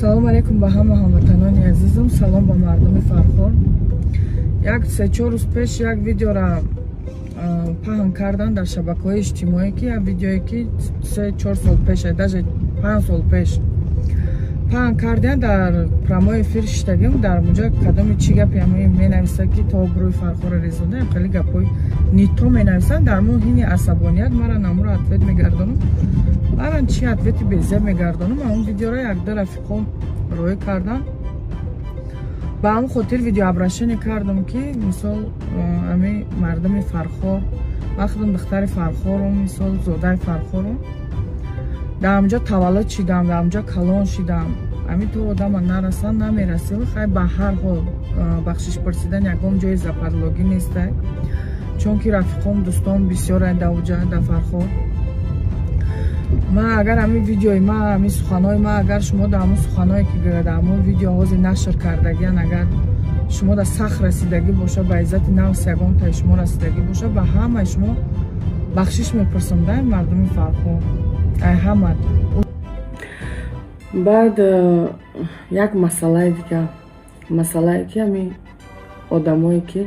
салом алейкум ба ҳама ҳамватанони азизам. Салом ба мардуми Фархор. Як 3-4 рӯз пеш як видеора паҳн кардан дар шабакаҳои иҷтимоӣ ки як видеое ки 3-4 сол пеш даже 5 сол пеш паҳн кардем дар промои эфир шиштагим. Дар муҷа кадоми чӣ гапи менависа ки то гурӯҳи Фархор Резода хеле гапҳои нито менависанд. Дар мо ҳини асабоният мара намуро ответ мегардонам. Маран чи ответи безеб мегардонам. Он видеоро як-ду рафиқом роӣ кардан. Ба ҳамн хотир видеообрашение кардам ки мисол ами мардуми Фархор вақтам духтари Фархорум мисол зодаи Фархорум дар ҳамҷо таваллуд шидам, дар ҳамҷо калон шидам. Ами то одама нарасад намерасем. Хай ба ҳар ҳол бахшиш парсидан ягон ҷои западлогӣ нестай. Чунки рафиқом дӯстон бисёр даоҷа да Фархор. Ма агар ами видеои ма ами суханои ма агар шумо дар ҳамон суханое ки дар ҳамон видео ҳози нашр кардагиан агар шумо да сахт расидагӣ боша ба иззати навс ягон таи шумо расидагӣ боша ба ҳамаи шумо бахшиш мепурсам дай мардуми Фархор ай ҳама. Баъд як масъалаи дигар масъалае ки ами одамое ки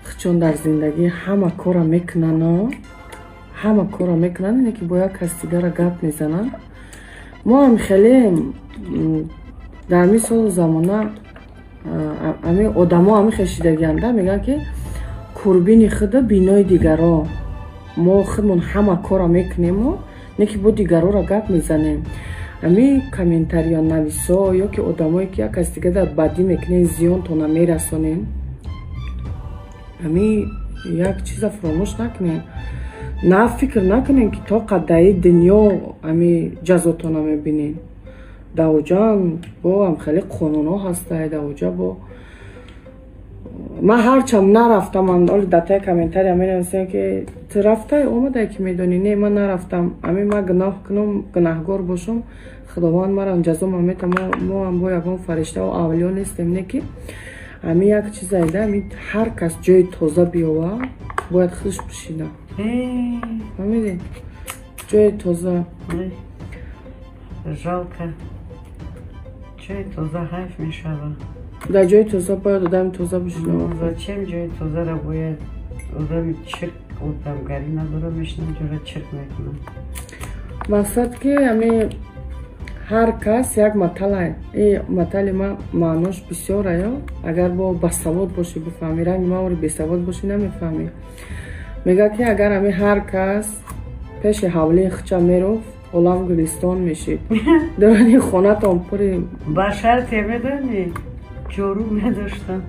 хичон дар зиндагӣ ҳама кора мекунанд ҳама кора мекунанд ине ки бо як кас дигара гап мезананд. Мо ҳам хеле дар мисол замона ами одамо ами хешидагианда мегӯянд ки курбини худа бинои дигаро мо худмон ҳама кора мекунемо не ки бо дигарора гап мезанем. ами комментариё нависо ё ки одамое ки як кас дигара бадӣ мекунем зиёнтона мерасонем. ами як чиза фуромӯш накунем. На фикр накунем ки то қаддаи дунё ами ҷазотона мебинем. Даоҷан бо ам хеле қонунҳо ҳастай. Даоҷа бо ма ҳарчанд нарафтам оли датаи комментария менависем ки ту рафтай омадай ки медонӣ не ман нарафтам ами ма гуноҳ кунам гунаҳгор бошам худованд марам ҷазо мамета. мо ам бо ягон фариштао авлиё нестем не ки ами як чизаида ами ҳар кас ҷои тоза биёва бояд худаш пӯшида фаҳмидӣ ҷои тоза жалко ҷои тоза ҳайф мешавад. дар ҷои тоза бояд одами тоза бошинава. зачем ҷои тозаро бояд одами чирк одамгарӣ надора мешинам ҷора чирк мекунам. мақсад ки ами ҳар кас як маталай матали ма маънош бисёр ая. агар бо басавод бошӣ бифаҳмӣ ранги мавори бесавод бошӣ намефаҳмӣ. мега ки агар ами ҳар кас пеши ҳавлии хича мерофт олам гулистон мешид. дорани хонатон пури ба шарте медонӣ ҷорӯ медоштам.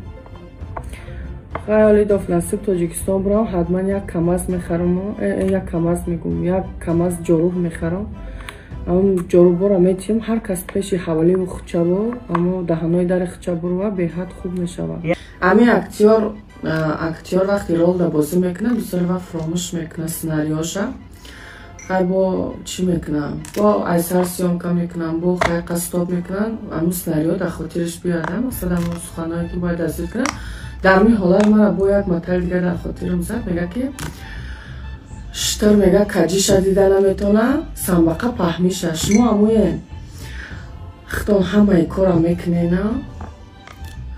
хаёли доф насиб тоҷикистон бурам ҳатман як камаз мехарам як камаз мегум як камаз ҷорӯҳ мехарам. ам ҷорӯбора метиҳам ҳар кас пеши ҳавлию хичабо аммо даҳанои дари хичабурва беҳад хуб мешавад. ами актёр вақти рол да бозӣ мекунад бисёр вақт фуромӯш мекунад сценариёша. хай бо чӣ мекунам бо айсар сёмка мекунам бо хай қастоп мекунам аммо сценариё дар хотираш биёрад масалан суханое ки бояд азид кунад. дар ин ҳолат мара бо як матали дигар дар хотирам зад мега ки штар мега каҷиша дида наметона самбақа паҳмиша. шумо амӯе хитон ҳамаи кора мекунена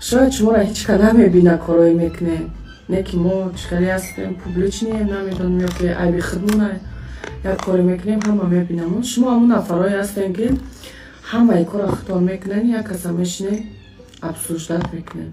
шояд шуморо ҳеч ка намебина корое мекунем не ки мо чикари ҳастем публичнием намедонем ё ки айби худмона як коре мекунем ҳама мебинам. шумо ҳамун нафарое ҳастем ки ҳамаи кора хитон мекунем як каса мешинем обсуждат мекунем.